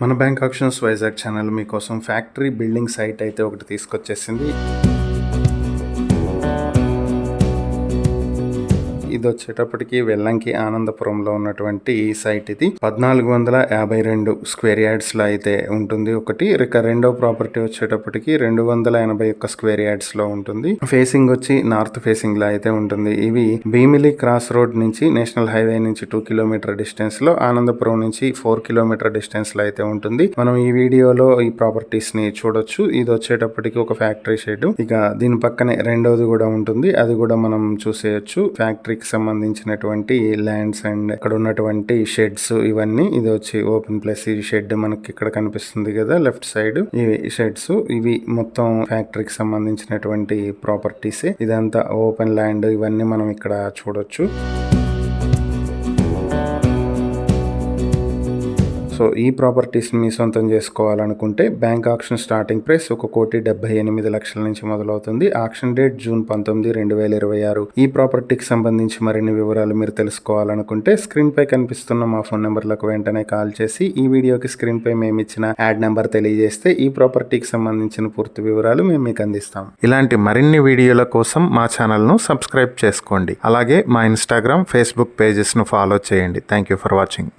మన bank options Vizag channel మీకోసం factory building site అయితే ఒకటి తీసుకొచ్చేసింది. ఇది వచ్చేటప్పటికి వెల్లంకి ఆనందపురంలో ఉన్నటువంటి ఈ సైట్. ఇది 1452 స్క్వేర్ యార్డ్స్ లో అయితే ఉంటుంది ఒకటి. ఇక రెండో ప్రాపర్టీ వచ్చేటప్పటికి 281 స్క్వేర్ యార్డ్స్ లో ఉంటుంది. ఫేసింగ్ వచ్చి నార్త్ ఫేసింగ్ లో అయితే ఉంటుంది. ఇవి భీమిలి క్రాస్ రోడ్ నుంచి నేషనల్ హైవే నుంచి 2 కిలోమీటర్ డిస్టెన్స్ లో, ఆనందపురం నుంచి 4 కిలోమీటర్ డిస్టెన్స్ లో అయితే ఉంటుంది. మనం ఈ వీడియోలో ఈ ప్రాపర్టీస్ ని చూడొచ్చు. ఇది వచ్చేటప్పటికి ఒక ఫ్యాక్టరీ షెడ్. ఇక దీని పక్కనే రెండోది కూడా ఉంటుంది, అది కూడా మనం చూసేయచ్చు. ఫ్యాక్టరీకి సంబంధించినటువంటి ల్యాండ్స్ అండ్ ఇక్కడ ఉన్నటువంటి షెడ్స్ ఇవన్నీ. ఇది వచ్చి ఓపెన్ ప్లేస్. ఈ షెడ్ మనకి ఇక్కడ కనిపిస్తుంది కదా లెఫ్ట్ సైడ్. ఇవి షెడ్స్. ఇవి మొత్తం ఫ్యాక్టరీకి సంబంధించినటువంటి ప్రాపర్టీస్. ఇదంతా ఓపెన్ ల్యాండ్. ఇవన్నీ మనం ఇక్కడ చూడొచ్చు. సో ఈ ప్రాపర్టీస్ మీ సొంతం చేసుకోవాలనుకుంటే బ్యాంక్ ఆక్షన్ స్టార్టింగ్ ప్రైస్ 1,78,00,000 నుంచి మొదలవుతుంది. Auction date June 19, 2026. ఈ ప్రాపర్టీకి సంబంధించి మరిన్ని వివరాలు మీరు తెలుసుకోవాలనుకుంటే స్క్రీన్ పై కనిపిస్తున్న మా ఫోన్ నెంబర్లకు వెంటనే కాల్ చేసి ఈ వీడియోకి స్క్రీన్ పై మేము ఇచ్చిన యాడ్ నెంబర్ తెలియజేస్తే ఈ ప్రాపర్టీకి సంబంధించిన పూర్తి వివరాలు మేము మీకు అందిస్తాం. ఇలాంటి మరిన్ని వీడియోల కోసం మా ఛానల్ ను సబ్స్క్రైబ్ చేసుకోండి. అలాగే మా ఇన్స్టాగ్రామ్, ఫేస్బుక్ పేజెస్ ను ఫాలో చేయండి. Thank you for watching.